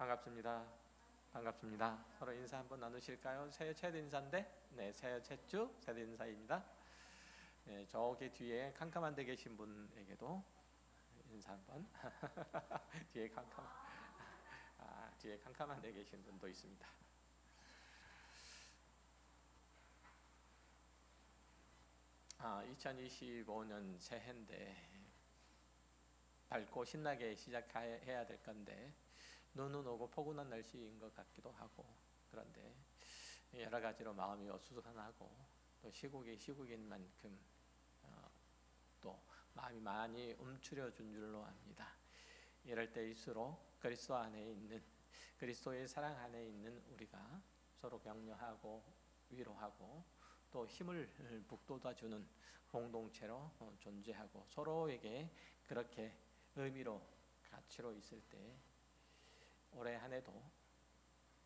반갑습니다. 반갑습니다. 서로 인사 한번 나누실까요? 새해 첫 인사인데, 네, 새해 첫 주 새 인사입니다. 네, 저기 뒤에 캄캄한 데 계신 분에게도 인사 한번. 뒤에 캄캄한 데 계신 분도 있습니다. 아, 2025년 새해인데 밝고 신나게 시작해야 될 건데 눈은 오고 포근한 날씨인 것 같기도 하고, 그런데 여러 가지로 마음이 어수선하고 또 시국인 만큼 또 마음이 많이 움츠려준 줄로 압니다. 이럴 때일수록 그리스도 안에 있는, 그리스도의 사랑 안에 있는 우리가 서로 격려하고 위로하고 또 힘을 북돋아주는 공동체로 존재하고 서로에게 그렇게 의미로 가치로 있을 때 올해 한 해도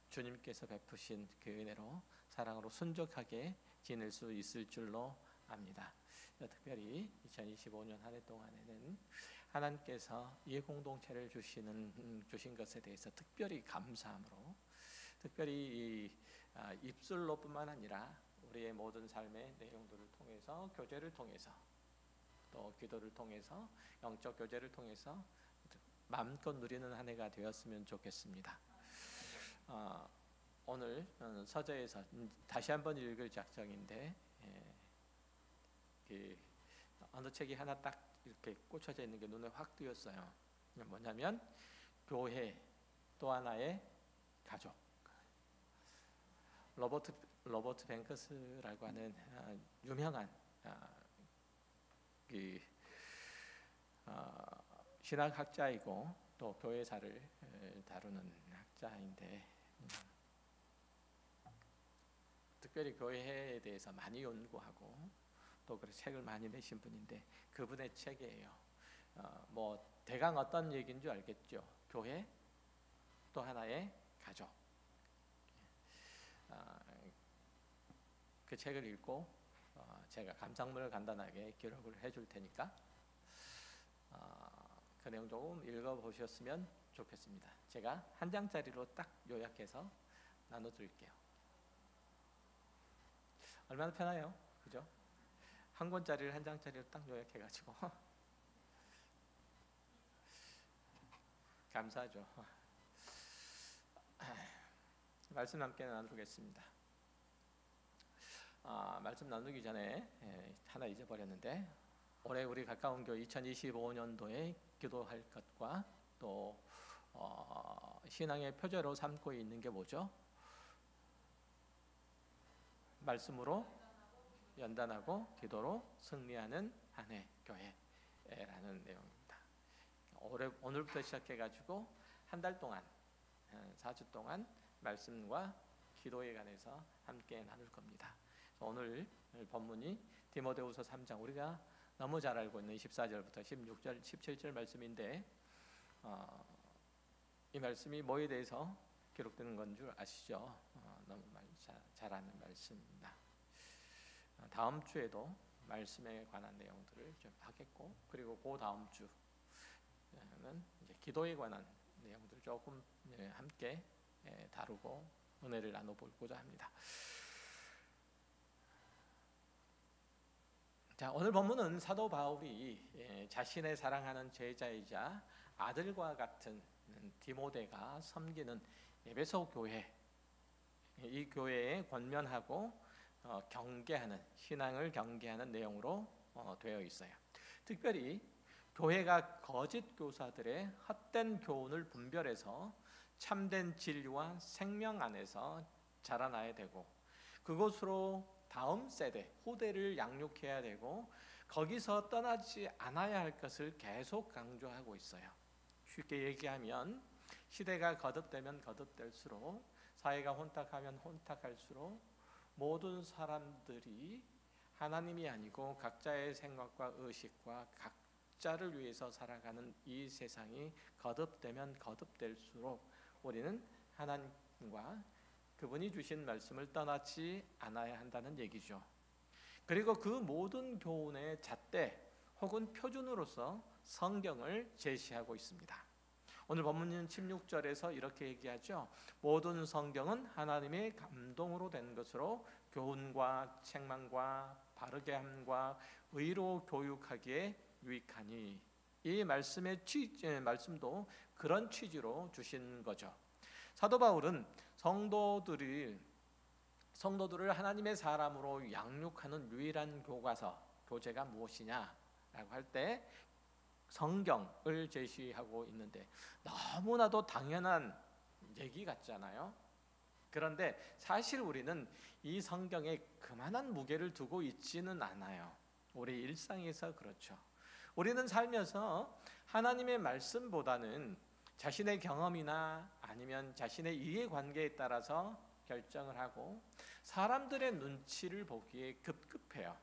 주님께서 베푸신 그 은혜로 사랑으로 순적하게 지낼 수 있을 줄로 압니다. 특별히 2025년 한 해 동안에는 하나님께서 이 공동체를 주신 것에 대해서 특별히 감사함으로, 특별히 입술로뿐만 아니라 우리의 모든 삶의 내용들을 통해서, 교제를 통해서, 또 기도를 통해서, 영적 교제를 통해서 마음껏 누리는 한 해가 되었으면 좋겠습니다. 오늘 서재에서 다시 한번 읽을 작정인데, 어느 책이 하나 딱 이렇게 꽂혀져 있는 게 눈에 확 띄었어요. 뭐냐면 교회 또 하나의 가족. 로버트 뱅크스라고 하는 유명한 신학학자이고 또 교회사를 다루는 학자인데, 특별히 교회에 대해서 많이 연구하고 또 그 책을 많이 내신 분인데, 그분의 책이에요. 뭐 대강 어떤 얘기인 줄 알겠죠? 교회 또 하나의 가족. 그 책을 읽고 제가 감상문을 간단하게 기록을 해줄 테니까 그 내용 조금 읽어보셨으면 좋겠습니다. 제가 한 장짜리로 딱 요약해서 나눠드릴게요. 얼마나 편해요, 그죠? 한 권짜리를 한 장짜리로 딱 요약해가지고 감사하죠. 말씀 함께 나누겠습니다. 말씀 나누기 전에 하나 잊어버렸는데, 올해 우리 가까운 교회 2025년도에 기도할 것과 또 신앙의 표제로 삼고 있는 게 뭐죠? 말씀으로 연단하고 기도로 승리하는 한 해 교회라는 내용입니다. 오늘부터 시작해가지고 한 달 동안, 4주 동안 말씀과 기도에 관해서 함께 나눌 겁니다. 오늘 본문이 디모데후서 3장, 우리가 너무 잘 알고 있는 14절부터 16절, 17절 말씀인데, 이 말씀이 뭐에 대해서 기록되는 건 줄 아시죠? 너무 잘 아는 말씀입니다. 다음 주에도 말씀에 관한 내용들을 좀 하겠고, 그리고 그 다음 주는 이제 기도에 관한 내용들을 조금 함께 다루고 은혜를 나눠보고자 합니다. 자, 오늘 본문은 사도 바울이 자신의 사랑하는 제자이자 아들과 같은 디모데가 섬기는 에베소 교회, 이 교회에 권면하고 경계하는, 신앙을 경계하는 내용으로 되어 있어요. 특별히 교회가 거짓 교사들의 헛된 교훈을 분별해서 참된 진리와 생명 안에서 자라나야 되고, 그곳으로 다음 세대, 후대를 양육해야 되고, 거기서 떠나지 않아야 할 것을 계속 강조하고 있어요. 쉽게 얘기하면 시대가 거듭되면 거듭될수록, 사회가 혼탁하면 혼탁할수록 모든 사람들이 하나님이 아니고 각자의 생각과 의식과 각자를 위해서 살아가는 이 세상이 거듭되면 거듭될수록 우리는 하나님과 그분이 주신 말씀을 떠나지 않아야 한다는 얘기죠. 그리고 그 모든 교훈의 잣대 혹은 표준으로서 성경을 제시하고 있습니다. 오늘 본문 16절에서 이렇게 얘기하죠. 모든 성경은 하나님의 감동으로 된 것으로 교훈과 책망과 바르게 함과 의로 교육하기에 유익하니. 이 말씀도 그런 취지로 주신 거죠. 사도 바울은 성도들을 하나님의 사람으로 양육하는 유일한 교재가 무엇이냐라고 할 때 성경을 제시하고 있는데, 너무나도 당연한 얘기 같잖아요. 그런데 사실 우리는 이 성경에 그만한 무게를 두고 있지는 않아요. 우리 일상에서 그렇죠. 우리는 살면서 하나님의 말씀보다는 자신의 경험이나 아니면 자신의 이해관계에 따라서 결정을 하고 사람들의 눈치를 보기에 급급해요.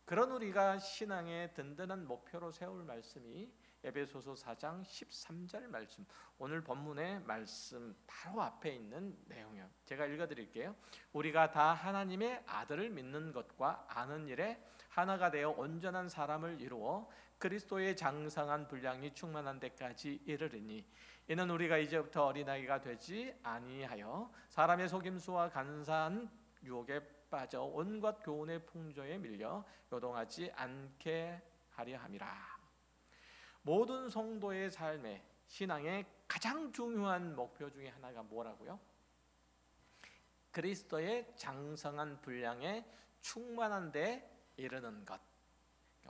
그런 우리가 신앙의 든든한 목표로 세울 말씀이 에베소서 4장 13절 말씀, 오늘 본문의 말씀 바로 앞에 있는 내용이에요. 제가 읽어드릴게요. 우리가 다 하나님의 아들을 믿는 것과 아는 일에 하나가 되어 온전한 사람을 이루어 그리스도의 장성한 분량이 충만한 데까지 이르리니, 이는 우리가 이제부터 어린아이가 되지 아니하여 사람의 속임수와 간사한 유혹에 빠져 온갖 교훈의 풍조에 밀려 요동하지 않게 하려 함이라. 모든 성도의 삶의 신앙의 가장 중요한 목표 중에 하나가 뭐라고요? 그리스도의 장성한 분량에 충만한 데 이르는 것.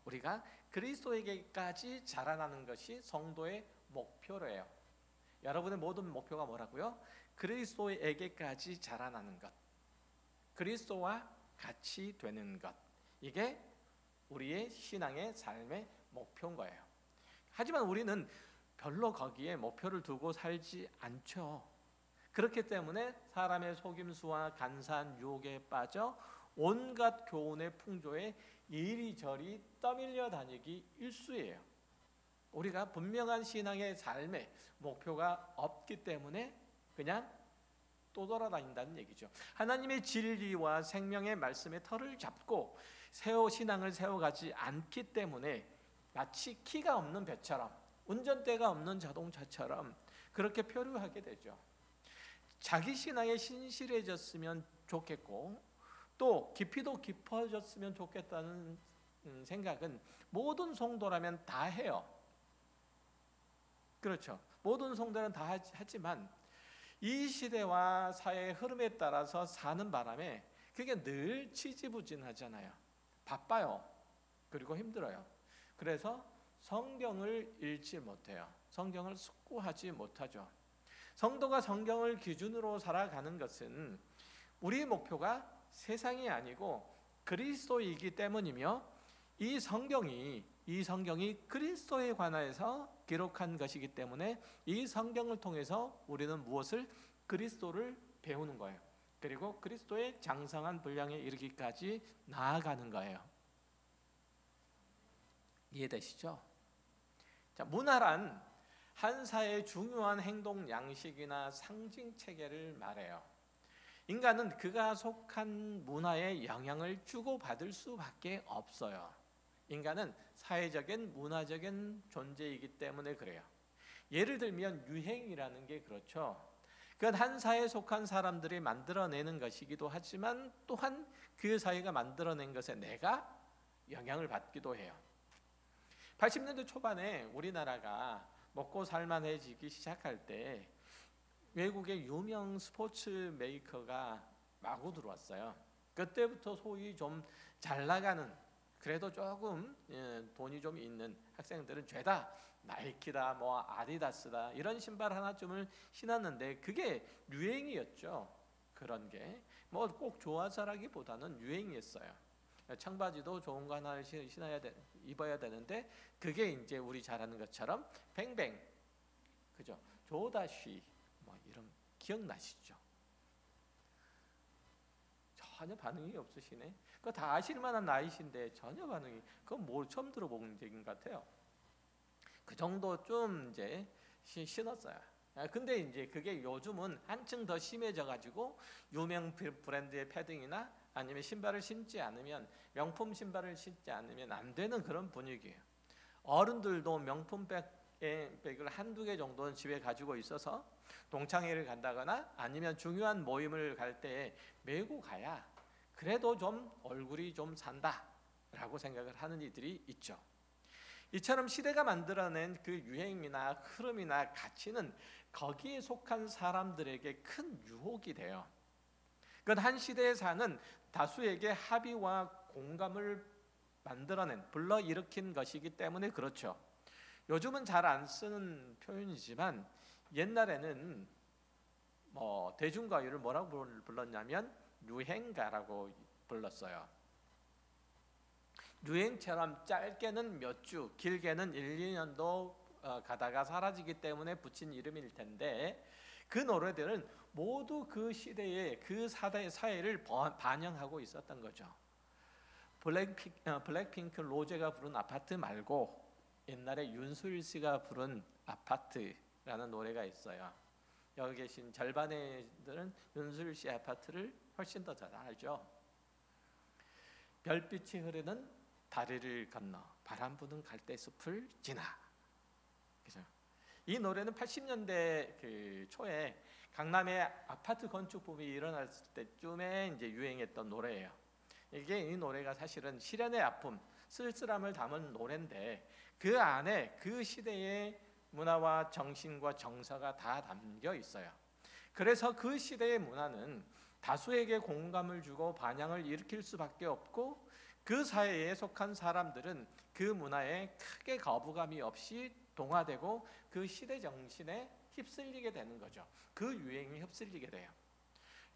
우리가 그리스도에게까지 자라나는 것이 성도의 목표래요. 여러분의 모든 목표가 뭐라고요? 그리스도에게까지 자라나는 것, 그리스도와 같이 되는 것. 이게 우리의 신앙의 삶의 목표인 거예요. 하지만 우리는 별로 거기에 목표를 두고 살지 않죠. 그렇기 때문에 사람의 속임수와 간사한 유혹에 빠져 온갖 교훈의 풍조에 이리저리 떠밀려 다니기 일쑤예요. 우리가 분명한 신앙의 삶의 목표가 없기 때문에 그냥 또 돌아다닌다는 얘기죠. 하나님의 진리와 생명의 말씀의 털을 잡고 신앙을 세워가지 않기 때문에 마치 키가 없는 배처럼, 운전대가 없는 자동차처럼 그렇게 표류하게 되죠. 자기 신앙에 신실해졌으면 좋겠고 또 깊이도 깊어졌으면 좋겠다는 생각은 모든 성도라면 다 해요. 그렇죠. 모든 성도는 다 하지만 이 시대와 사회의 흐름에 따라서 사는 바람에 그게 늘 지지부진하잖아요. 바빠요. 그리고 힘들어요. 그래서 성경을 읽지 못해요. 성경을 숙고하지 못하죠. 성도가 성경을 기준으로 살아가는 것은 우리의 목표가 세상이 아니고 그리스도이기 때문이며, 이 성경이 그리스도에 관하여서 기록한 것이기 때문에 이 성경을 통해서 우리는 무엇을? 그리스도를 배우는 거예요. 그리고 그리스도의 장성한 분량에 이르기까지 나아가는 거예요. 이해되시죠? 자, 문화란 한 사회의 중요한 행동 양식이나 상징 체계를 말해요. 인간은 그가 속한 문화에 영향을 주고받을 수밖에 없어요. 인간은 사회적인 문화적인 존재이기 때문에 그래요. 예를 들면 유행이라는 게 그렇죠. 그건 한 사회에 속한 사람들이 만들어내는 것이기도 하지만 또한 그 사회가 만들어낸 것에 내가 영향을 받기도 해요. 80년대 초반에 우리나라가 먹고 살만해지기 시작할 때 외국의 유명 스포츠 메이커가 마구 들어왔어요. 그때부터 소위 좀 잘 나가는, 그래도 조금 돈이 좀 있는 학생들은 죄다 나이키다, 뭐 아디다스다 이런 신발 하나쯤을 신었는데 그게 유행이었죠. 그런 게 뭐 꼭 좋아서라기보다는 유행이었어요. 청바지도 좋은 거 하나를 입어야 되는데 그게 이제 우리 잘 아는 것처럼 뱅뱅, 그죠? 조다쉬 뭐 이런 기억나시죠? 전혀 반응이 없으시네. 그거 다 아실 만한 나이신데 전혀 반응이, 그건 뭘 처음 들어본 얘기인 것 같아요. 그 정도 좀 이제 신었어요. 근데 이제 그게 요즘은 한층 더 심해져 가지고 유명 브랜드의 패딩이나 아니면 신발을 신지 않으면, 명품 신발을 신지 않으면 안 되는 그런 분위기예요. 어른들도 명품백 백을 한두 개 정도는 집에 가지고 있어서 동창회를 간다거나 아니면 중요한 모임을 갈 때 메고 가야 그래도 좀 얼굴이 좀 산다라고 생각을 하는 이들이 있죠. 이처럼 시대가 만들어낸 그 유행이나 흐름이나 가치는 거기에 속한 사람들에게 큰 유혹이 돼요. 그건 한 시대에 사는 다수에게 합의와 공감을 만들어낸, 불러일으킨 것이기 때문에 그렇죠. 요즘은 잘 안 쓰는 표현이지만 옛날에는 대중가요를 뭐라고 불렀냐면 유행가라고 불렀어요. 유행처럼 짧게는 몇 주, 길게는 1, 2년도 가다가 사라지기 때문에 붙인 이름일 텐데 그 노래들은 모두 그 시대의 그 사회를 반영하고 있었던 거죠. 블랙핑크 로제가 부른 아파트 말고 옛날에 윤수일 씨가 부른 아파트라는 노래가 있어요. 여기 계신 절반의 분들은 윤수일 씨 아파트를 훨씬 더 잘 알죠. 별빛이 흐르는 다리를 건너 바람 부는 갈대숲을 지나. 그죠? 이 노래는 80년대 그 초에 강남에 아파트 건축 붐이 일어났을 때쯤에 이제 유행했던 노래예요. 이 노래가 사실은 시련의 아픔, 쓸쓸함을 담은 노래인데 그 안에 그 시대의 문화와 정신과 정서가 다 담겨 있어요. 그래서 그 시대의 문화는 다수에게 공감을 주고 반향을 일으킬 수밖에 없고 그 사회에 속한 사람들은 그 문화에 크게 거부감이 없이 동화되고 그 시대 정신에 휩쓸리게 되는 거죠. 그 유행에 휩쓸리게 돼요.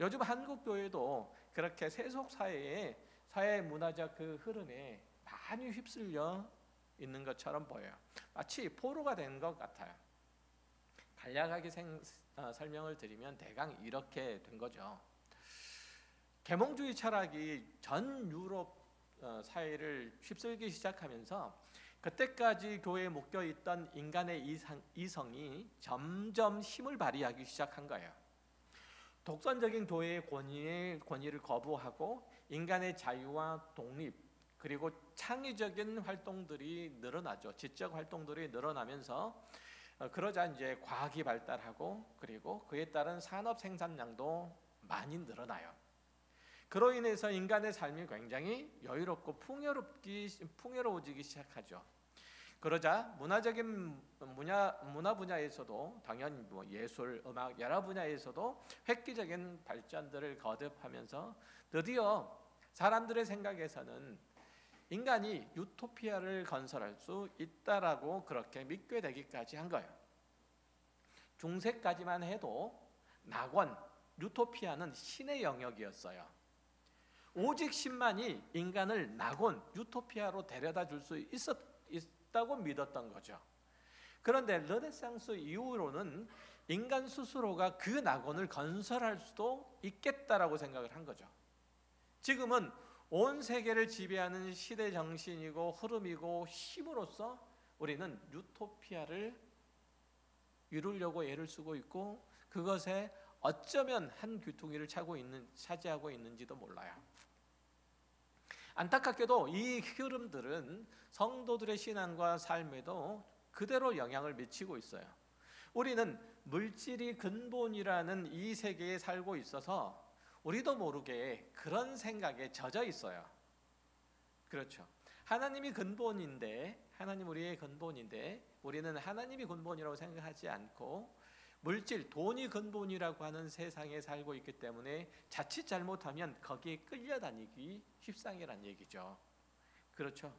요즘 한국 교회도 그렇게 세속 사회의 사회 문화적 그 흐름에 많이 휩쓸려 있는 것처럼 보여요. 마치 포로가 된 것 같아요. 간략하게 설명을 드리면 대강 이렇게 된 거죠. 계몽주의 철학이 전 유럽 사회를 휩쓸기 시작하면서 그때까지 교회에 묶여 있던 인간의 이성이 점점 힘을 발휘하기 시작한 거예요. 독선적인 교회의 권위를 거부하고 인간의 자유와 독립 그리고 창의적인 활동들이 늘어나죠. 지적 활동들이 늘어나면서 그러자 이제 과학이 발달하고 그리고 그에 따른 산업 생산량도 많이 늘어나요. 그로 인해서 인간의 삶이 굉장히 여유롭고 풍요로워지기 시작하죠. 그러자 문화적인 문화 분야에서도 당연히 예술, 음악 여러 분야에서도 획기적인 발전들을 거듭하면서 드디어 사람들의 생각에서는 인간이 유토피아를 건설할 수 있다라고 그렇게 믿게 되기까지 한 거예요. 중세까지만 해도 낙원, 유토피아는 신의 영역이었어요. 오직 신만이 인간을 낙원, 유토피아로 데려다 줄 수 있다고 믿었던 거죠. 그런데 르네상스 이후로는 인간 스스로가 그 낙원을 건설할 수도 있겠다라고 생각을 한 거죠. 지금은 온 세계를 지배하는 시대 정신이고 흐름이고 힘으로써 우리는 유토피아를 이루려고 애를 쓰고 있고 그것에 어쩌면 한 귀퉁이를 차지하고 있는지도 몰라요. 안타깝게도 이 흐름들은 성도들의 신앙과 삶에도 그대로 영향을 미치고 있어요. 우리는 물질이 근본이라는 이 세계에 살고 있어서 우리도 모르게 그런 생각에 젖어 있어요. 그렇죠. 하나님이 근본인데, 하나님 우리의 근본인데 우리는 하나님이 근본이라고 생각하지 않고 물질, 돈이 근본이라고 하는 세상에 살고 있기 때문에 자칫 잘못하면 거기에 끌려다니기 십상이란 얘기죠. 그렇죠.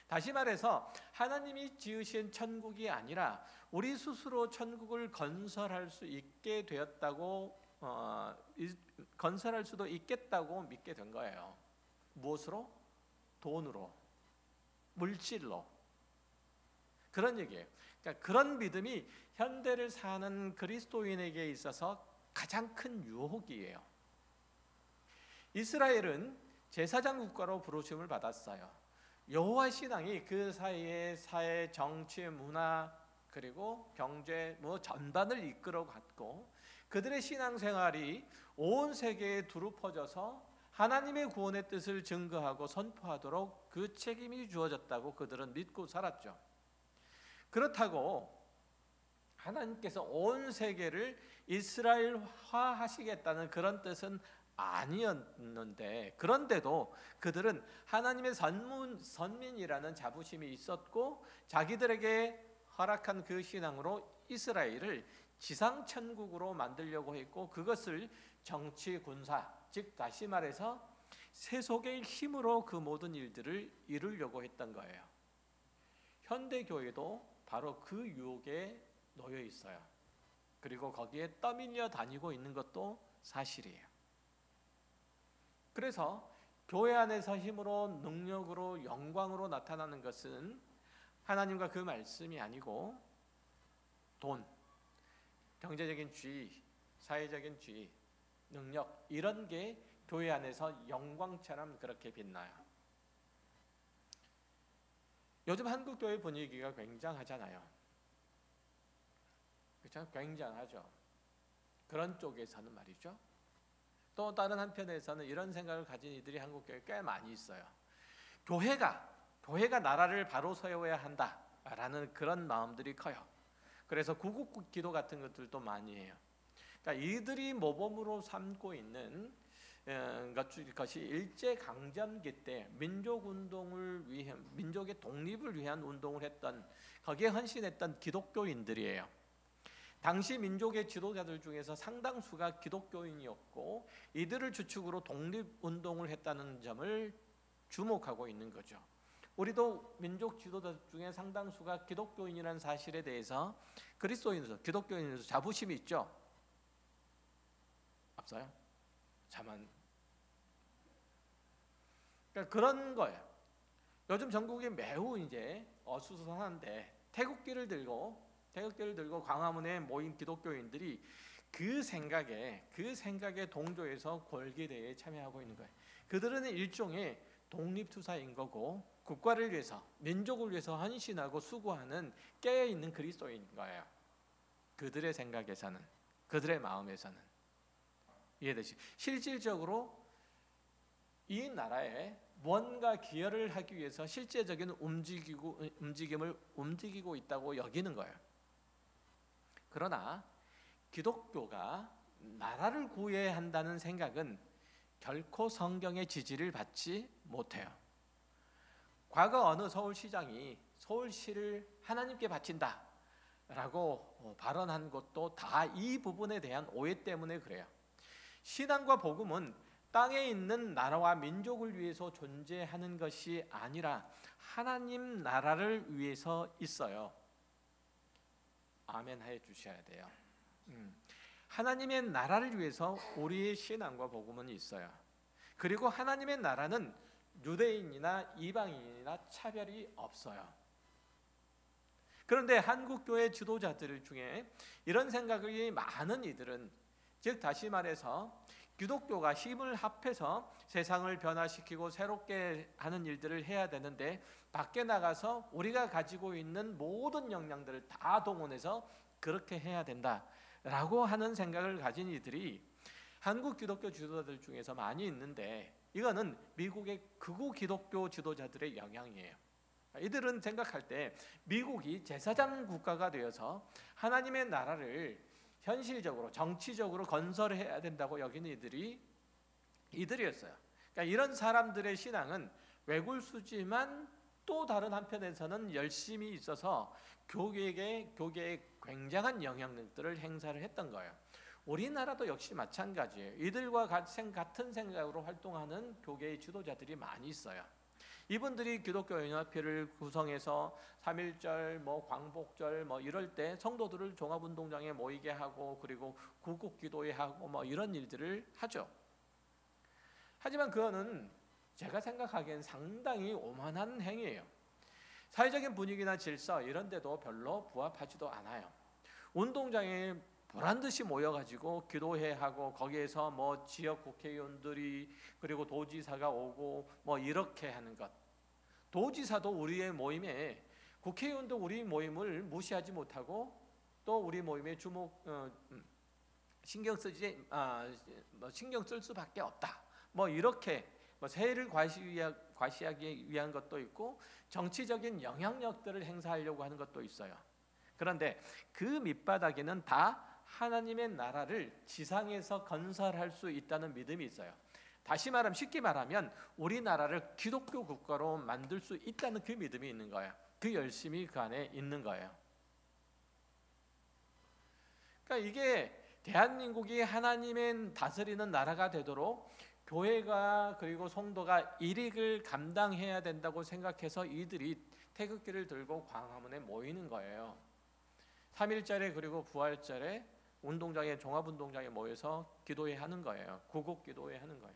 다시 말해서 하나님이 지으신 천국이 아니라 우리 스스로 천국을 건설할 수 있게 되었다고 건설할 수도 있겠다고 믿게 된 거예요. 무엇으로? 돈으로, 물질로. 그런 얘기예요. 그러니까 그런 믿음이 현대를 사는 그리스도인에게 있어서 가장 큰 유혹이에요. 이스라엘은 제사장 국가로 부르심을 받았어요. 여호와 신앙이 그 사이의 사회, 정치, 문화 그리고 경제 전반을 이끌어 갔고 그들의 신앙생활이 온 세계에 두루 퍼져서 하나님의 구원의 뜻을 증거하고 선포하도록 그 책임이 주어졌다고 그들은 믿고 살았죠. 그렇다고 하나님께서 온 세계를 이스라엘화 하시겠다는 그런 뜻은 아니었는데, 그런데도 그들은 하나님의 선민이라는 자부심이 있었고 자기들에게 허락한 그 신앙으로 이스라엘을 지상천국으로 만들려고 했고, 그것을 정치, 군사, 즉 다시 말해서 세속의 힘으로 그 모든 일들을 이루려고 했던 거예요. 현대교회도 바로 그 유혹에 놓여 있어요. 그리고 거기에 떠밀려 다니고 있는 것도 사실이에요. 그래서 교회 안에서 힘으로, 능력으로, 영광으로 나타나는 것은 하나님과 그 말씀이 아니고 돈, 경제적인 지위, 사회적인 지위, 능력, 이런 게 교회 안에서 영광처럼 그렇게 빛나요. 요즘 한국 교회 분위기가 굉장하잖아요. 그렇죠? 굉장하죠. 그런 쪽에서는 말이죠. 또 다른 한편에서는 이런 생각을 가진 이들이 한국 교회에 꽤 많이 있어요. 교회가 나라를 바로 세워야 한다라는 그런 마음들이 커요. 그래서 구국 기도 같은 것들도 많이 해요. 그러니까 이들이 모범으로 삼고 있는 것이 일제 강점기 때 민족운동을 위해, 민족의 독립을 위한 운동을 했던, 거기에 헌신했던 기독교인들이에요. 당시 민족의 지도자들 중에서 상당수가 기독교인이었고 이들을 주축으로 독립운동을 했다는 점을 주목하고 있는 거죠. 우리도 민족 지도자 중에 상당수가 기독교인이라는 사실에 대해서 그리스도인으로서, 기독교인으로서 자부심이 있죠? 없어요? 그러니까 그런 거예요. 요즘 전국이 매우 이제 어수선한데 태극기를 들고 광화문에 모인 기독교인들이 그 생각에 동조해서 골기대회에 참여하고 있는 거예요. 그들은 일종의 독립투사인 거고 국가를 위해서, 민족을 위해서 헌신하고 수고하는 깨어있는 그리스도인인 거예요. 그들의 생각에서는, 그들의 마음에서는. 이해되시죠? 실질적으로 이 나라에 뭔가 기여를 하기 위해서 실제적인 움직임을 움직이고 있다고 여기는 거예요. 그러나 기독교가 나라를 구해야 한다는 생각은 결코 성경의 지지를 받지 못해요. 과거 어느 서울시장이 서울시를 하나님께 바친다라고 발언한 것도 다 이 부분에 대한 오해 때문에 그래요. 신앙과 복음은 땅에 있는 나라와 민족을 위해서 존재하는 것이 아니라 하나님 나라를 위해서 있어요. 아멘 해 주셔야 돼요. 하나님의 나라를 위해서 우리의 신앙과 복음은 있어요. 그리고 하나님의 나라는 유대인이나 이방인이나 차별이 없어요. 그런데 한국교회 지도자들 중에 이런 생각이 많은 이들은, 즉 다시 말해서 기독교가 힘을 합해서 세상을 변화시키고 새롭게 하는 일들을 해야 되는데 밖에 나가서 우리가 가지고 있는 모든 역량들을 다 동원해서 그렇게 해야 된다라고 하는 생각을 가진 이들이 한국 기독교 지도자들 중에서 많이 있는데, 이거는 미국의 극우 기독교 지도자들의 영향이에요. 이들은 생각할 때 미국이 제사장 국가가 되어서 하나님의 나라를 현실적으로, 정치적으로 건설해야 된다고 여기는 이들이었어요. 그러니까 이런 사람들의 신앙은 외골수지만 또 다른 한편에서는 열심히 있어서 교계에 굉장한 영향력들을 행사를 했던 거예요. 우리나라도 역시 마찬가지예요. 이들과 같은 생각으로 활동하는 교계의 지도자들이 많이 있어요. 이분들이 기독교연합회를 구성해서 3.1절, 광복절 이럴 때 성도들을 종합운동장에 모이게 하고, 그리고 구국기도회 하고 이런 일들을 하죠. 하지만 그거는 제가 생각하기엔 상당히 오만한 행위예요. 사회적인 분위기나 질서 이런 데도 별로 부합하지도 않아요. 운동장에 보란듯이 모여가지고 기도회 하고, 거기에서 지역 국회의원들이 그리고 도지사가 오고 이렇게 하는 것. 도지사도 우리의 모임에, 국회의원도 우리 모임을 무시하지 못하고 또 우리 모임에 신경 쓸 수밖에 없다. 이렇게 세를 과시하기 위한 것도 있고 정치적인 영향력들을 행사하려고 하는 것도 있어요. 그런데 그 밑바닥에는 다 하나님의 나라를 지상에서 건설할 수 있다는 믿음이 있어요. 다시 말하면, 쉽게 말하면 우리나라를 기독교 국가로 만들 수 있다는 그 믿음이 있는 거예요. 그 열심이 그 안에 있는 거예요. 그러니까 이게 대한민국이 하나님의 다스리는 나라가 되도록 교회가 그리고 성도가 일익을 감당해야 된다고 생각해서 이들이 태극기를 들고 광화문에 모이는 거예요. 3.1절에 그리고 부활절에 운동장에, 종합운동장에 모여서 기도회 하는 거예요. 구국 기도회 하는 거예요.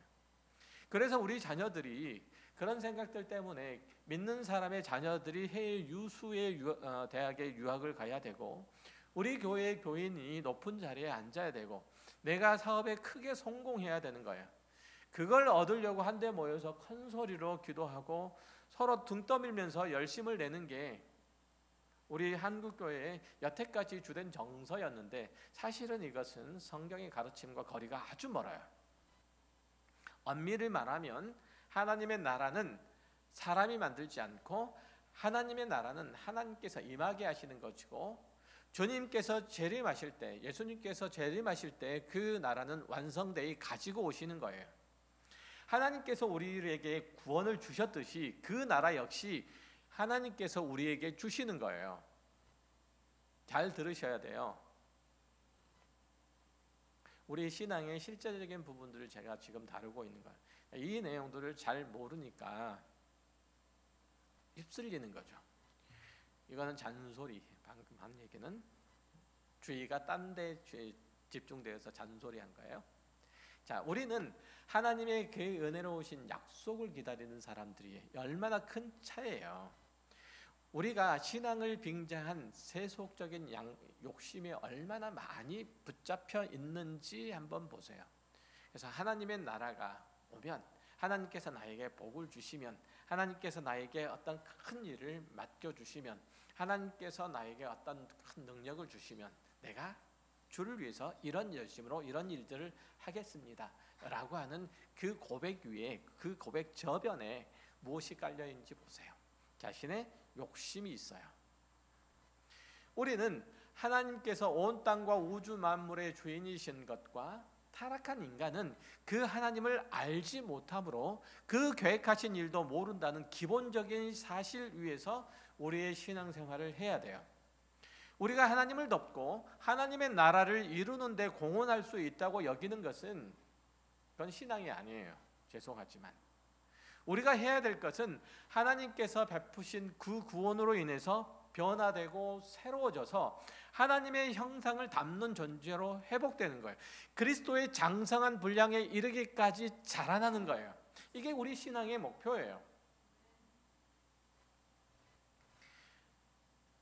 그래서 우리 자녀들이 그런 생각들 때문에 믿는 사람의 자녀들이 해외 유수의 대학에 유학을 가야 되고, 우리 교회의 교인이 높은 자리에 앉아야 되고, 내가 사업에 크게 성공해야 되는 거예요. 그걸 얻으려고 한데 모여서 큰 소리로 기도하고 서로 등 떠밀면서 열심을 내는 게 우리 한국교회의 여태까지 주된 정서였는데, 사실은 이것은 성경의 가르침과 거리가 아주 멀어요. 엄밀히 말하면 하나님의 나라는 사람이 만들지 않고, 하나님의 나라는 하나님께서 임하게 하시는 것이고, 주님께서 재림하실 때, 예수님께서 재림하실 때 그 나라는 완성되어 가지고 오시는 거예요. 하나님께서 우리에게 구원을 주셨듯이 그 나라 역시 하나님께서 우리에게 주시는 거예요. 잘 들으셔야 돼요. 우리 신앙의 실제적인 부분들을 제가 지금 다루고 있는 거예요. 이 내용들을 잘 모르니까 휩쓸리는 거죠. 이거는 잔소리, 방금 한 얘기는 주의가 딴 데 집중되어서 잔소리한 거예요. 자, 우리는 하나님의 그 은혜로우신 약속을 기다리는 사람들이 얼마나 큰 차이예요. 우리가 신앙을 빙자한 세속적인 욕심에 얼마나 많이 붙잡혀 있는지 한번 보세요. 그래서 하나님의 나라가 오면, 하나님께서 나에게 복을 주시면, 하나님께서 나에게 어떤 큰 일을 맡겨주시면, 하나님께서 나에게 어떤 큰 능력을 주시면 내가 주를 위해서 이런 열심으로 이런 일들을 하겠습니다 라고 하는 그 고백 위에, 그 고백 저변에 무엇이 깔려있는지 보세요. 자신의 욕심이 있어요. 우리는 하나님께서 온 땅과 우주 만물의 주인이신 것과 타락한 인간은 그 하나님을 알지 못함으로 그 계획하신 일도 모른다는 기본적인 사실 위에서 우리의 신앙생활을 해야 돼요. 우리가 하나님을 덮고 하나님의 나라를 이루는 데 공헌할 수 있다고 여기는 것은 그건 신앙이 아니에요. 죄송하지만 우리가 해야 될 것은 하나님께서 베푸신 그 구원으로 인해서 변화되고 새로워져서 하나님의 형상을 담는 존재로 회복되는 거예요. 그리스도의 장성한 분량에 이르기까지 자라나는 거예요. 이게 우리 신앙의 목표예요.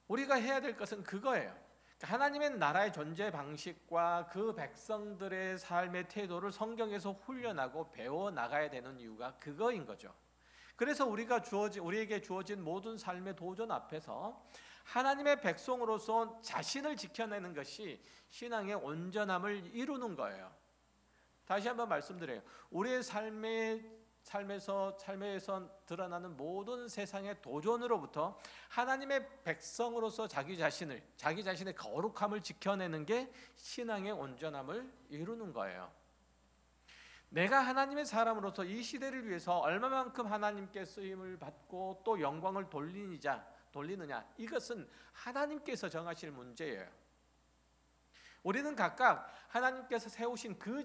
우리가 해야 될 것은 그거예요. 하나님의 나라의 존재 방식과 그 백성들의 삶의 태도를 성경에서 훈련하고 배워 나가야 되는 이유가 그거인 거죠. 그래서 우리에게 주어진 모든 삶의 도전 앞에서 하나님의 백성으로서 자신을 지켜내는 것이 신앙의 온전함을 이루는 거예요. 다시 한번 말씀드려요. 우리의 삶에서 드러나는 모든 세상의 도전으로부터 하나님의 백성으로서 자기 자신의 거룩함을 지켜내는 게 신앙의 온전함을 이루는 거예요. 내가 하나님의 사람으로서 이 시대를 위해서 얼마만큼 하나님께 쓰임을 받고 또 영광을 돌리느냐, 이것은 하나님께서 정하실 문제예요. 우리는 각각 하나님께서 세우신 그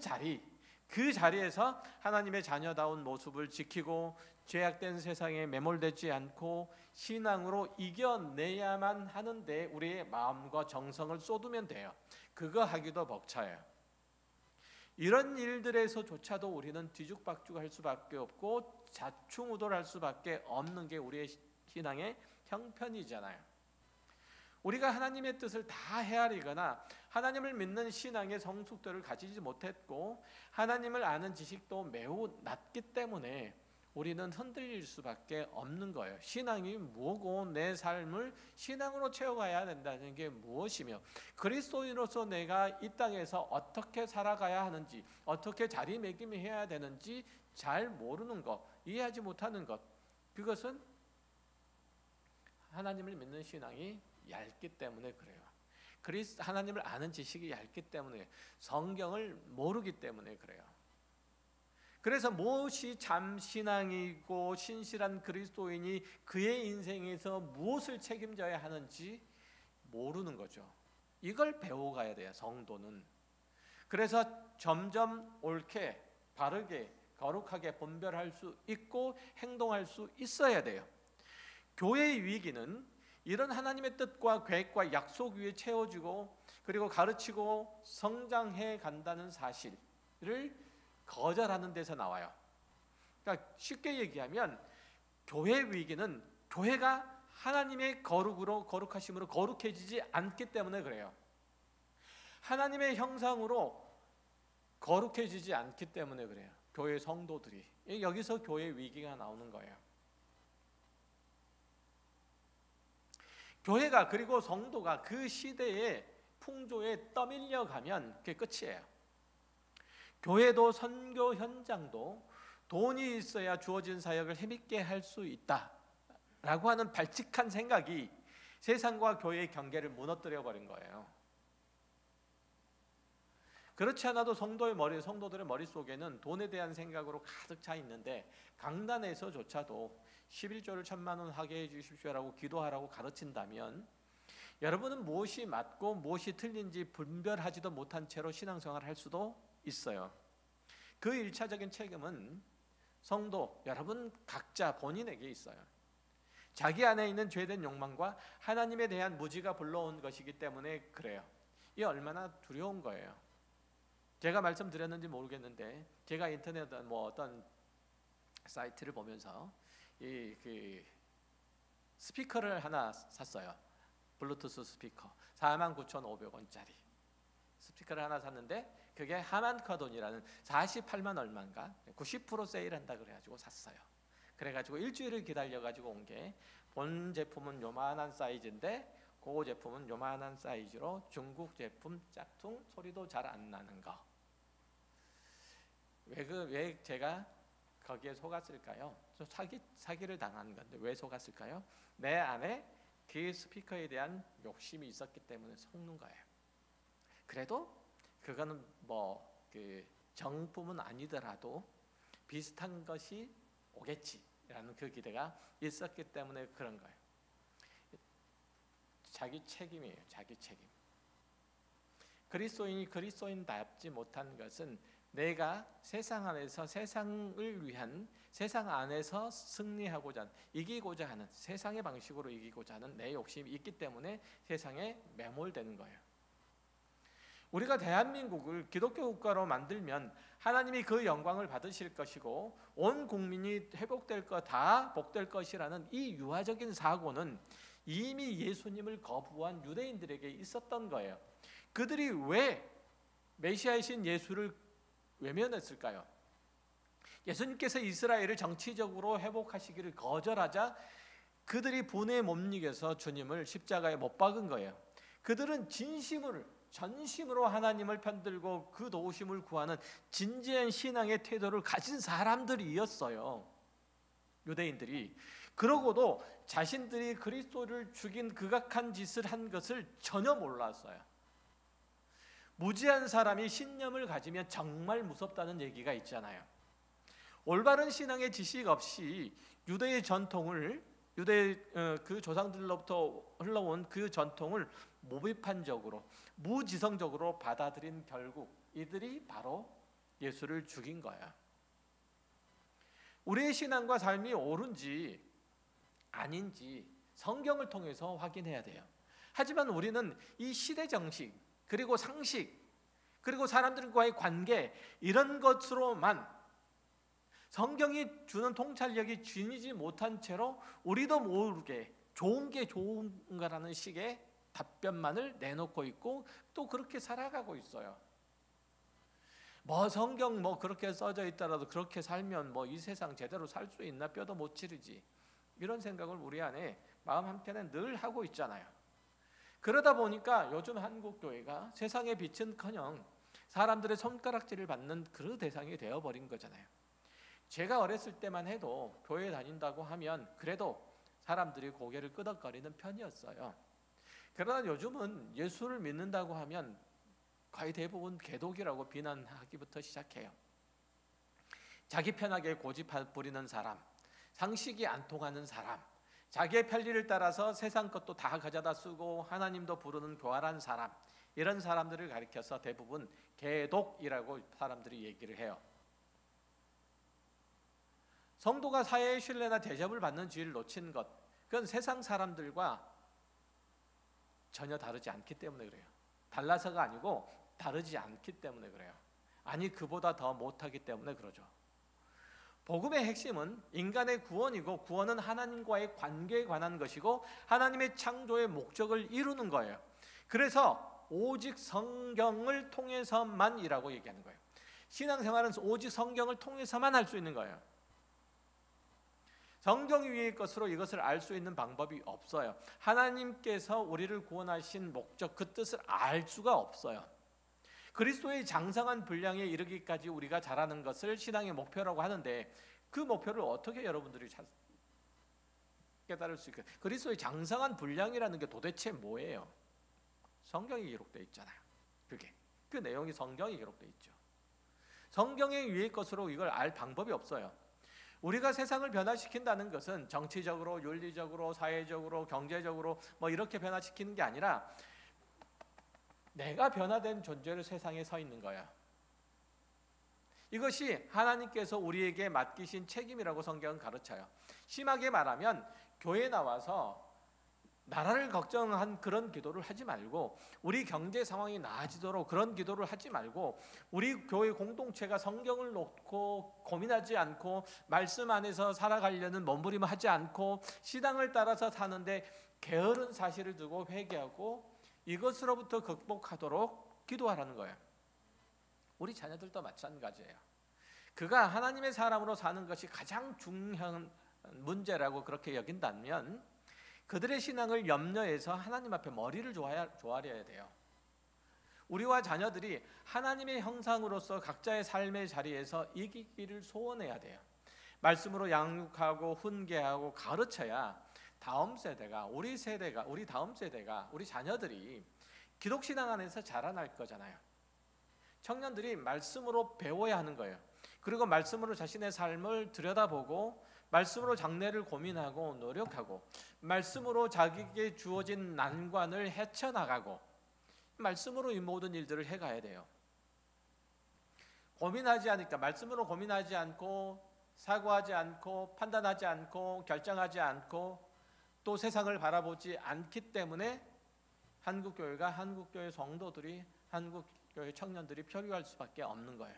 자리에서 하나님의 자녀다운 모습을 지키고 죄악된 세상에 매몰되지 않고 신앙으로 이겨내야만 하는데 우리의 마음과 정성을 쏟으면 돼요. 그거 하기도 벅차요. 이런 일들에서조차도 우리는 뒤죽박죽할 수밖에 없고 좌충우돌할 수밖에 없는 게 우리의 신앙의 형편이잖아요. 우리가 하나님의 뜻을 다 헤아리거나 하나님을 믿는 신앙의 성숙도를 가지지 못했고 하나님을 아는 지식도 매우 낮기 때문에 우리는 흔들릴 수밖에 없는 거예요. 신앙이 뭐고 내 삶을 신앙으로 채워가야 된다는 게 무엇이며 그리스도인으로서 내가 이 땅에서 어떻게 살아가야 하는지, 어떻게 자리매김해야 되는지 잘 모르는 것, 이해하지 못하는 것, 그것은 하나님을 믿는 신앙이 얇기 때문에 그래요. 하나님을 아는 지식이 얇기 때문에, 성경을 모르기 때문에 그래요. 그래서 무엇이 참 신앙이고 신실한 그리스도인이 그의 인생에서 무엇을 책임져야 하는지 모르는 거죠. 이걸 배워가야 돼요, 성도는. 그래서 점점 옳게, 바르게, 거룩하게 분별할 수 있고 행동할 수 있어야 돼요. 교회의 위기는 이런 하나님의 뜻과 계획과 약속 위에 채워지고 그리고 가르치고 성장해 간다는 사실을 거절하는 데서 나와요. 그러니까 쉽게 얘기하면 교회 위기는 교회가 하나님의 거룩하심으로 거룩해지지 않기 때문에 그래요. 하나님의 형상으로 거룩해지지 않기 때문에 그래요. 교회 성도들이. 여기서 교회 위기가 나오는 거예요. 교회가, 그리고 성도가 그 시대의 풍조에 떠밀려 가면 그게 끝이에요. 교회도 선교 현장도 돈이 있어야 주어진 사역을 힘있게 할 수 있다라고 하는 발칙한 생각이 세상과 교회의 경계를 무너뜨려 버린 거예요. 그렇지 않아도 성도들의 머릿속에는 돈에 대한 생각으로 가득 차 있는데, 강단에서조차도 11조를 1,000만 원 하게 해주십시오라고 기도하라고 가르친다면 여러분은 무엇이 맞고 무엇이 틀린지 분별하지도 못한 채로 신앙생활을 할 수도 있어요. 그 1차적인 책임은 성도 여러분 각자 본인에게 있어요. 자기 안에 있는 죄된 욕망과 하나님에 대한 무지가 불러온 것이기 때문에 그래요. 이게 얼마나 두려운 거예요. 제가 말씀드렸는지 모르겠는데, 제가 인터넷 어떤 사이트를 보면서 그 스피커를 하나 샀어요. 블루투스 스피커 49,500원짜리 스피커를 하나 샀는데, 그게 하만카돈이라는 48만 얼마인가 90% 세일한다 그래가지고 샀어요. 그래가지고 일주일을 기다려가지고 온 게, 본 제품은 요만한 사이즈인데 그 제품은 요만한 사이즈로 중국 제품 짝퉁, 소리도 잘 안 나는 거. 왜 제가 거기에 속았을까요? 좀 사기를 당한 건데 왜 속았을까요? 내 안에 그 스피커에 대한 욕심이 있었기 때문에 속는 거예요. 그래도 그거는 그 정품은 아니더라도 비슷한 것이 오겠지라는 그 기대가 있었기 때문에 그런 거예요. 자기 책임이에요. 자기 책임. 그리스도인이 그리스도인답지 못한 것은 내가 세상 안에서 세상을 위한, 세상 안에서 승리하고자 하는, 이기고자 하는, 세상의 방식으로 이기고자 하는 내 욕심이 있기 때문에 세상에 매몰되는 거예요. 우리가 대한민국을 기독교 국가로 만들면 하나님이 그 영광을 받으실 것이고 온 국민이 회복될 것, 다 복될 것이라는 이 유화적인 사고는 이미 예수님을 거부한 유대인들에게 있었던 거예요. 그들이 왜 메시아이신 예수를 외면했을까요? 예수님께서 이스라엘을 정치적으로 회복하시기를 거절하자 그들이 분에 못 이겨서 주님을 십자가에 못 박은 거예요. 그들은 전심으로 하나님을 편들고 그 도우심을 구하는 진지한 신앙의 태도를 가진 사람들이었어요. 유대인들이. 그러고도 자신들이 그리스도를 죽인 극악한 짓을 한 것을 전혀 몰랐어요. 무지한 사람이 신념을 가지면 정말 무섭다는 얘기가 있잖아요. 올바른 신앙의 지식 없이 유대의 전통을, 그 조상들로부터 흘러온 그 전통을 모비판적으로, 무지성적으로 받아들인 결국 이들이 바로 예수를 죽인 거야. 우리의 신앙과 삶이 옳은지 아닌지 성경을 통해서 확인해야 돼요. 하지만 우리는 이 시대 정식, 그리고 상식, 그리고 사람들과의 관계, 이런 것으로만 성경이 주는 통찰력이 지니지 못한 채로 우리도 모르게 좋은 게 좋은가라는 식의 답변만을 내놓고 있고 또 그렇게 살아가고 있어요. 성경 그렇게 써져 있더라도 그렇게 살면 이 세상 제대로 살 수 있나, 뼈도 못 치르지, 이런 생각을 우리 안에 마음 한켠에 늘 하고 있잖아요. 그러다 보니까 요즘 한국 교회가 세상의 빛은커녕 사람들의 손가락질을 받는 그 대상이 되어버린 거잖아요. 제가 어렸을 때만 해도 교회 다닌다고 하면 그래도 사람들이 고개를 끄덕거리는 편이었어요. 그러나 요즘은 예수를 믿는다고 하면 거의 대부분 개독이라고 비난하기부터 시작해요. 자기 편하게 고집 부리는 사람, 상식이 안 통하는 사람, 자기의 편리를 따라서 세상 것도 다 가져다 쓰고 하나님도 부르는 교활한 사람, 이런 사람들을 가리켜서 대부분 개독이라고 사람들이 얘기를 해요. 성도가 사회의 신뢰나 대접을 받는 지위를 놓친 것, 그건 세상 사람들과 전혀 다르지 않기 때문에 그래요. 달라서가 아니고 다르지 않기 때문에 그래요. 아니, 그보다 더 못하기 때문에 그러죠. 복음의 핵심은 인간의 구원이고, 구원은 하나님과의 관계에 관한 것이고 하나님의 창조의 목적을 이루는 거예요. 그래서 오직 성경을 통해서만이라고 얘기하는 거예요. 신앙생활은 오직 성경을 통해서만 할 수 있는 거예요. 성경 위의 것으로 이것을 알 수 있는 방법이 없어요. 하나님께서 우리를 구원하신 목적, 그 뜻을 알 수가 없어요. 그리스도의 장성한 분량에 이르기까지 우리가 잘하는 것을 신앙의 목표라고 하는데, 그 목표를 어떻게 여러분들이 깨달을 수 있을까요? 그리스도의 장성한 분량이라는 게 도대체 뭐예요? 성경이 기록되어 있잖아요. 그 내용이 성경이 기록되어 있죠. 성경의 위의 것으로 이걸 알 방법이 없어요. 우리가 세상을 변화시킨다는 것은 정치적으로, 윤리적으로, 사회적으로, 경제적으로 뭐 이렇게 변화시키는 게 아니라 내가 변화된 존재로 세상에 서 있는 거야. 이것이 하나님께서 우리에게 맡기신 책임이라고 성경은 가르쳐요. 심하게 말하면 교회에 나와서 나라를 걱정한 그런 기도를 하지 말고, 우리 경제 상황이 나아지도록 그런 기도를 하지 말고, 우리 교회 공동체가 성경을 놓고 고민하지 않고 말씀 안에서 살아가려는 몸부림하지 않고 시당을 따라서 사는데 게으른 사실을 두고 회개하고 이것으로부터 극복하도록 기도하라는 거예요. 우리 자녀들도 마찬가지예요. 그가 하나님의 사람으로 사는 것이 가장 중요한 문제라고 그렇게 여긴다면 그들의 신앙을 염려해서 하나님 앞에 머리를 조아려야 돼요. 우리와 자녀들이 하나님의 형상으로서 각자의 삶의 자리에서 이기기를 소원해야 돼요. 말씀으로 양육하고 훈계하고 가르쳐야 다음 세대가, 우리 다음 세대가, 우리 자녀들이 기독신앙 안에서 자라날 거잖아요. 청년들이 말씀으로 배워야 하는 거예요. 그리고 말씀으로 자신의 삶을 들여다보고 말씀으로 장래를 고민하고 노력하고 말씀으로 자기에게 주어진 난관을 헤쳐나가고 말씀으로 이 모든 일들을 해가야 돼요. 고민하지 않으니까, 말씀으로 고민하지 않고 사고하지 않고 판단하지 않고 결정하지 않고 또 세상을 바라보지 않기 때문에 한국교회가, 한국교회 성도들이, 한국교회 청년들이 표류할 수밖에 없는 거예요.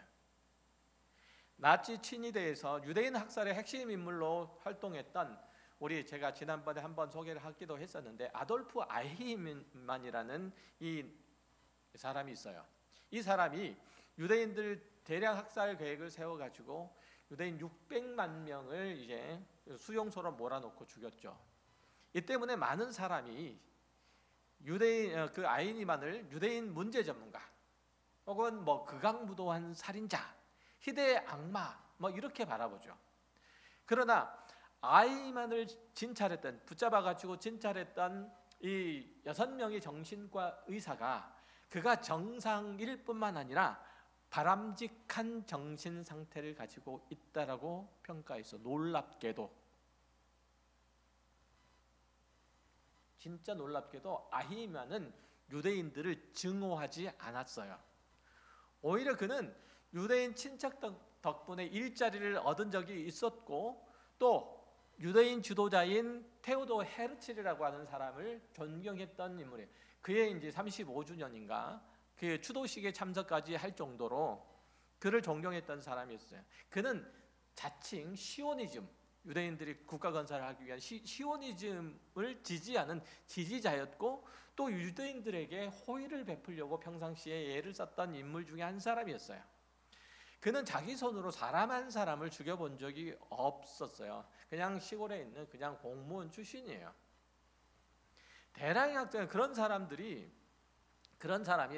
나치 친위대에서 유대인 학살의 핵심 인물로 활동했던 제가 지난번에 한번 소개를 하기도 했었는데 아돌프 아이히만이라는 이 사람이 있어요. 이 사람이 유대인들 대량 학살 계획을 세워가지고 유대인 600만 명을 이제 수용소로 몰아넣고 죽였죠. 이 때문에 많은 사람이 그 아이히만을 유대인 문제 전문가 혹은 극악무도한 살인자, 희대의 악마 이렇게 바라보죠. 그러나 아이만을 붙잡아가지고 진찰했던 이 6명의 정신과 의사가 그가 정상일 뿐만 아니라 바람직한 정신 상태를 가지고 있다라고 평가했어. 놀랍게도, 진짜 놀랍게도 아히만은 유대인들을 증오하지 않았어요. 오히려 그는 유대인 친척 덕분에 일자리를 얻은 적이 있었고, 또 유대인 지도자인 테오도 헤르츠리라고 하는 사람을 존경했던 인물이에요. 그의 이제 35주년인가 그 추도식에 참석까지 할 정도로 그를 존경했던 사람이었어요. 그는 자칭 시오니즘, 유대인들이 국가 건설을 하기 위한 시오니즘을 지지하는 지지자였고, 또 유대인들에게 호의를 베풀려고 평상시에 예를 썼던 인물 중에 한 사람이었어요. 그는 자기 손으로 사람 한 사람을 죽여본 적이 없었어요. 그냥 시골에 있는 그냥 공무원 출신이에요. 대량 학살, 그런 사람이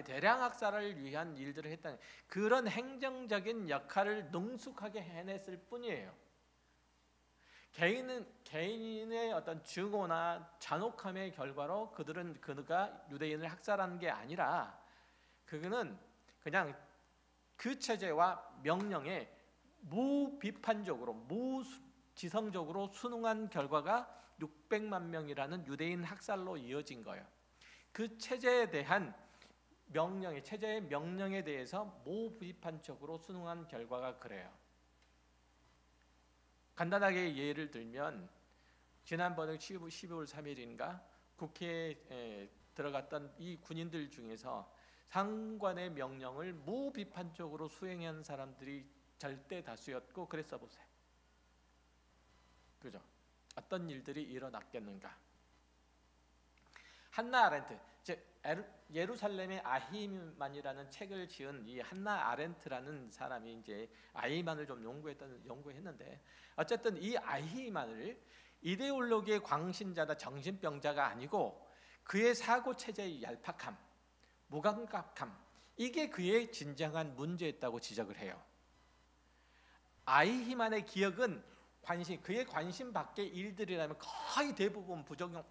대량 학살을 위한 일들을 했다는 그런 행정적인 역할을 능숙하게 해냈을 뿐이에요. 개인의 어떤 증오나 잔혹함의 결과로 그가 유대인을 학살하는 게 아니라 그는 그냥 그 체제와 명령에 무비판적으로 무지성적으로 순응한 결과가 600만 명이라는 유대인 학살로 이어진 거예요. 그 체제에 대한 체제의 명령에 대해서 무비판적으로 순응한 결과가 그래요. 간단하게 예를 들면 지난번에 12월 3일인가 국회에 들어갔던 이 군인들 중에서 상관의 명령을 무비판적으로 수행한 사람들이 절대 다수였고 그랬어 보세요. 그죠? 어떤 일들이 일어났겠는가? 한나 아렌트, 예루살렘의 아히만이라는 책을 지은 이 한나 아렌트라는 사람이 이제 아히만을 좀 연구했는데 어쨌든 이 아히만을 이데올로기의 광신자다 정신병자가 아니고 그의 사고 체제의 얄팍함, 무감각함 이게 그의 진정한 문제였다고 지적을 해요. 아히만의 기억은 그의 관심 밖의 일들이라면 거의 대부분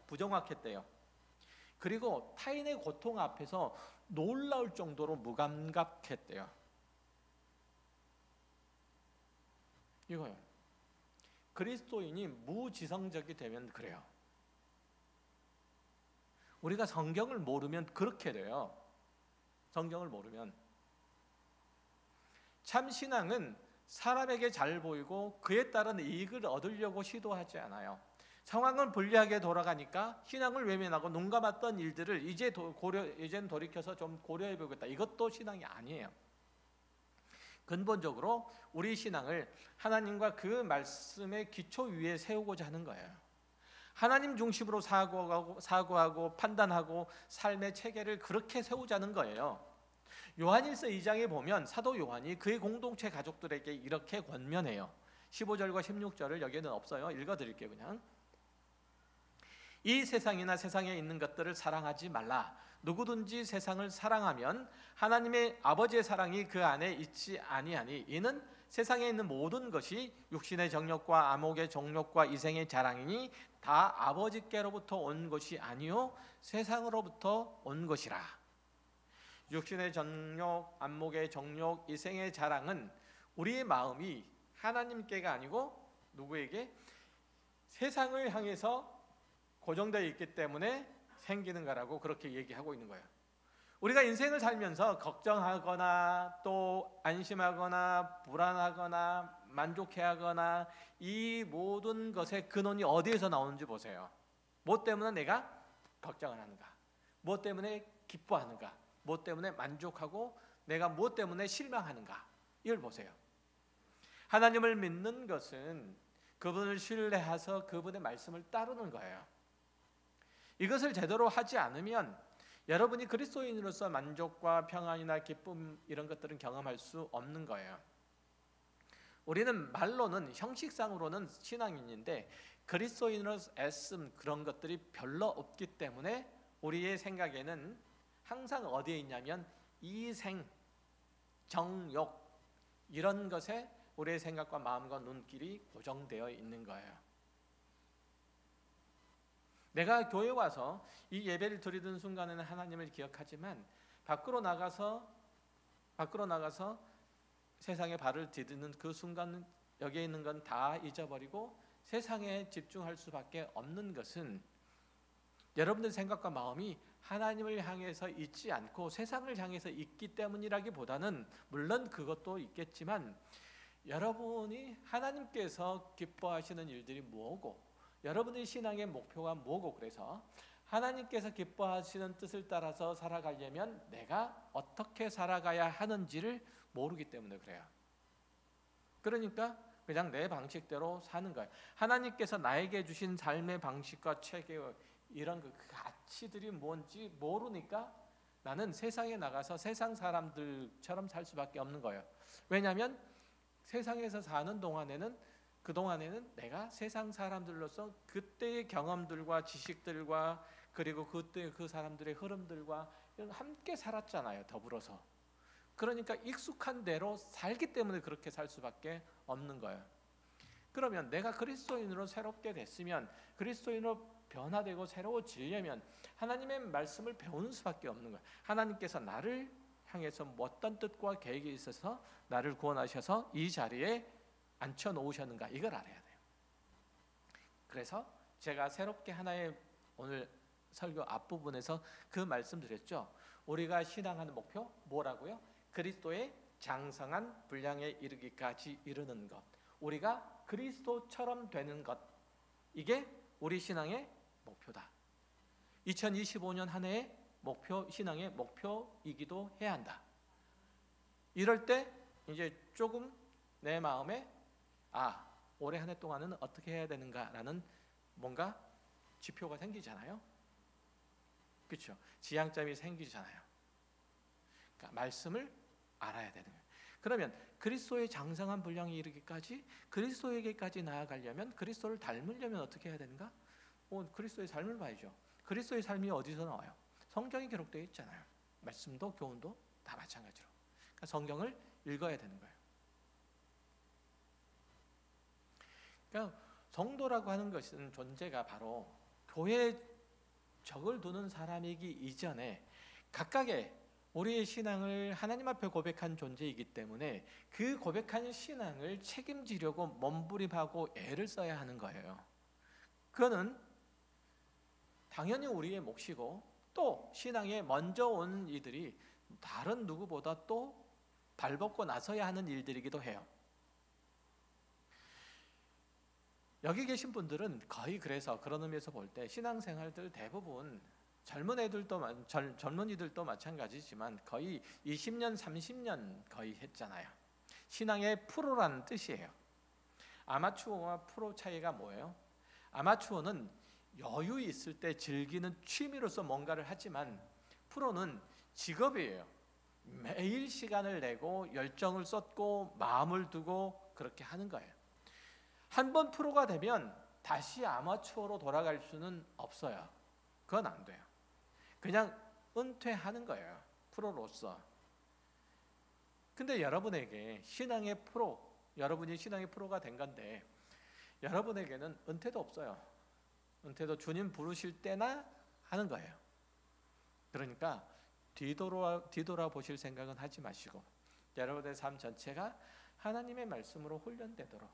부정확했대요. 그리고 타인의 고통 앞에서 놀라울 정도로 무감각했대요. 이거요. 그리스도인이 무지성적이 되면 그래요. 우리가 성경을 모르면 그렇게 돼요. 성경을 모르면. 참 신앙은 사람에게 잘 보이고 그에 따른 이익을 얻으려고 시도하지 않아요. 상황은 불리하게 돌아가니까 신앙을 외면하고 눈 감았던 일들을 이젠 돌이켜서 좀 고려해 보겠다. 이것도 신앙이 아니에요. 근본적으로 우리 신앙을 하나님과 그 말씀의 기초 위에 세우고자 하는 거예요. 하나님 중심으로 사고하고 판단하고 삶의 체계를 그렇게 세우자는 거예요. 요한일서 2장에 보면 사도 요한이 그의 공동체 가족들에게 이렇게 권면해요. 15절과 16절을 여기에는 없어요. 읽어드릴게요. 그냥. 이 세상이나 세상에 있는 것들을 사랑하지 말라. 누구든지 세상을 사랑하면 하나님의 아버지의 사랑이 그 안에 있지 아니하니 이는 세상에 있는 모든 것이 육신의 정욕과 안목의 정욕과 이생의 자랑이니 다 아버지께로부터 온 것이 아니요 세상으로부터 온 것이라. 육신의 정욕, 안목의 정욕, 이생의 자랑은 우리의 마음이 하나님께가 아니고 누구에게? 세상을 향해서 고정되어 있기 때문에 생기는 거라고 그렇게 얘기하고 있는 거예요. 우리가 인생을 살면서 걱정하거나 또 안심하거나 불안하거나 만족해하거나 이 모든 것의 근원이 어디에서 나오는지 보세요. 뭐 때문에 내가 걱정을 하는가? 뭐 때문에 기뻐하는가? 뭐 때문에 만족하고 내가 뭐 때문에 실망하는가? 이걸 보세요. 하나님을 믿는 것은 그분을 신뢰해서 그분의 말씀을 따르는 거예요. 이것을 제대로 하지 않으면 여러분이 그리스도인으로서 만족과 평안이나 기쁨 이런 것들은 경험할 수 없는 거예요. 우리는 말로는 형식상으로는 신앙인인데 그리스도인으로서 애씀 그런 것들이 별로 없기 때문에 우리의 생각에는 항상 어디에 있냐면 이생, 정욕 이런 것에 우리의 생각과 마음과 눈길이 고정되어 있는 거예요. 내가 교회 와서 이 예배를 드리던 순간에는 하나님을 기억하지만 밖으로 나가서 세상에 발을 디디는 그 순간은 여기에 있는 건 다 잊어버리고 세상에 집중할 수밖에 없는 것은 여러분들 생각과 마음이 하나님을 향해서 있지 않고 세상을 향해서 있기 때문이라기보다는 물론 그것도 있겠지만 여러분이 하나님께서 기뻐하시는 일들이 뭐고 여러분의 신앙의 목표가 뭐고 그래서 하나님께서 기뻐하시는 뜻을 따라서 살아가려면 내가 어떻게 살아가야 하는지를 모르기 때문에 그래요. 그러니까 그냥 내 방식대로 사는 거예요. 하나님께서 나에게 주신 삶의 방식과 체계 이런 그 가치들이 뭔지 모르니까 나는 세상에 나가서 세상 사람들처럼 살 수밖에 없는 거예요. 왜냐하면 세상에서 사는 동안에는 그동안에는 내가 세상 사람들로서 그때의 경험들과 지식들과 그리고 그때 그 사람들의 흐름들과 함께 살았잖아요. 더불어서. 그러니까 익숙한 대로 살기 때문에 그렇게 살 수밖에 없는 거예요. 그러면 내가 그리스도인으로 새롭게 됐으면, 그리스도인으로 변화되고 새로워지려면 하나님의 말씀을 배우는 수밖에 없는 거예요. 하나님께서 나를 향해서 어떤 뜻과 계획이 있어서 나를 구원하셔서 이 자리에 앉혀 놓으셨는가, 이걸 알아야 돼요. 그래서 제가 새롭게 하나의 오늘 설교 앞부분에서 그 말씀 드렸죠. 우리가 신앙하는 목표 뭐라고요? 그리스도의 장성한 분량에 이르기까지 이르는 것, 우리가 그리스도처럼 되는 것, 이게 우리 신앙의 목표다. 2025년 한 해의 목표, 신앙의 목표이기도 해야 한다. 이럴 때 이제 조금 내 마음에 올해 한 해 동안은 어떻게 해야 되는가라는 뭔가 지표가 생기잖아요. 그렇죠? 지향점이 생기잖아요. 그러니까 말씀을 알아야 되는 거예요. 그러면 그리스도의 장성한 분량에 이르기까지, 그리스도에게까지 나아가려면, 그리스도를 닮으려면 어떻게 해야 되는가? 그리스도의 삶을 봐야죠. 그리스도의 삶이 어디서 나와요? 성경에 기록되어 있잖아요. 말씀도 교훈도 다 마찬가지로. 그러니까 성경을 읽어야 되는 거예요. 그러니까 성도라고 하는 것은 존재가 바로 교회에 적을 두는 사람이기 이전에 각각의 우리의 신앙을 하나님 앞에 고백한 존재이기 때문에 그 고백한 신앙을 책임지려고 몸부림하고 애를 써야 하는 거예요. 그거는 당연히 우리의 몫이고, 또 신앙에 먼저 온 이들이 다른 누구보다 또 발벗고 나서야 하는 일들이기도 해요. 여기 계신 분들은 거의, 그래서 그런 의미에서 볼 때 신앙생활들 대부분 젊은이들도 마찬가지지만 거의 20년 30년 거의 했잖아요. 신앙의 프로라는 뜻이에요. 아마추어와 프로 차이가 뭐예요? 아마추어는 여유 있을 때 즐기는 취미로서 뭔가를 하지만 프로는 직업이에요. 매일 시간을 내고 열정을 쏟고 마음을 두고 그렇게 하는 거예요. 한 번 프로가 되면 다시 아마추어로 돌아갈 수는 없어요. 그건 안 돼요. 그냥 은퇴하는 거예요, 프로로서. 근데 여러분에게 신앙의 프로, 여러분이 신앙의 프로가 된 건데 여러분에게는 은퇴도 없어요. 은퇴도 주님 부르실 때나 하는 거예요. 그러니까 뒤돌아보실 생각은 하지 마시고 여러분의 삶 전체가 하나님의 말씀으로 훈련되도록,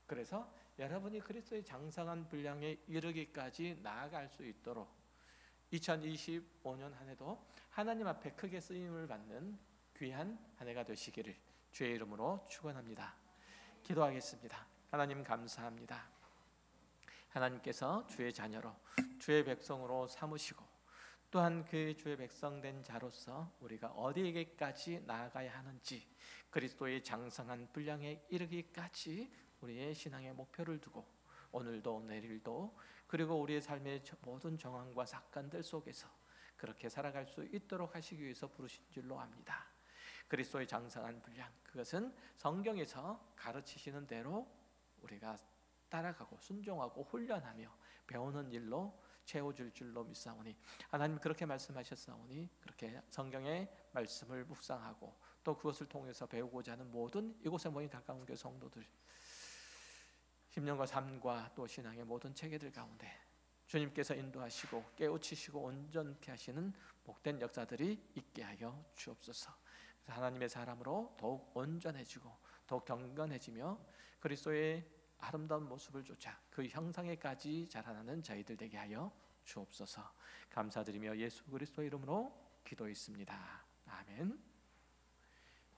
그래서 여러분이 그리스도의 장성한 분량에 이르기까지 나아갈 수 있도록 2025년 한 해도 하나님 앞에 크게 쓰임을 받는 귀한 한 해가 되시기를 주의 이름으로 축원합니다. 기도하겠습니다. 하나님 감사합니다. 하나님께서 주의 자녀로, 주의 백성으로 삼으시고 또한 그 주의 백성 된 자로서 우리가 어디에게까지 나아가야 하는지, 그리스도의 장성한 분량에 이르기까지 우리의 신앙의 목표를 두고 오늘도 내일도 그리고 우리의 삶의 모든 정황과 사건들 속에서 그렇게 살아갈 수 있도록 하시기 위해서 부르신 줄로 압니다. 그리스도의 장성한 분량, 그것은 성경에서 가르치시는 대로 우리가 따라가고 순종하고 훈련하며 배우는 일로 채워줄 줄로 믿사오니, 하나님 그렇게 말씀하셨사오니 그렇게 성경의 말씀을 묵상하고 또 그것을 통해서 배우고자 하는 모든 이곳에 모인 가까운 교회 성도들, 심령과 삶과 또 신앙의 모든 체계들 가운데 주님께서 인도하시고 깨우치시고 온전케 하시는 복된 역사들이 있게 하여 주옵소서. 하나님의 사람으로 더욱 온전해지고 더욱 경건해지며 그리스도의 아름다운 모습을 쫓아 그 형상에까지 자라나는 저희들 되게 하여 주옵소서. 감사드리며 예수 그리스도의 이름으로 기도했습니다. 아멘.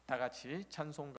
다 같이 찬송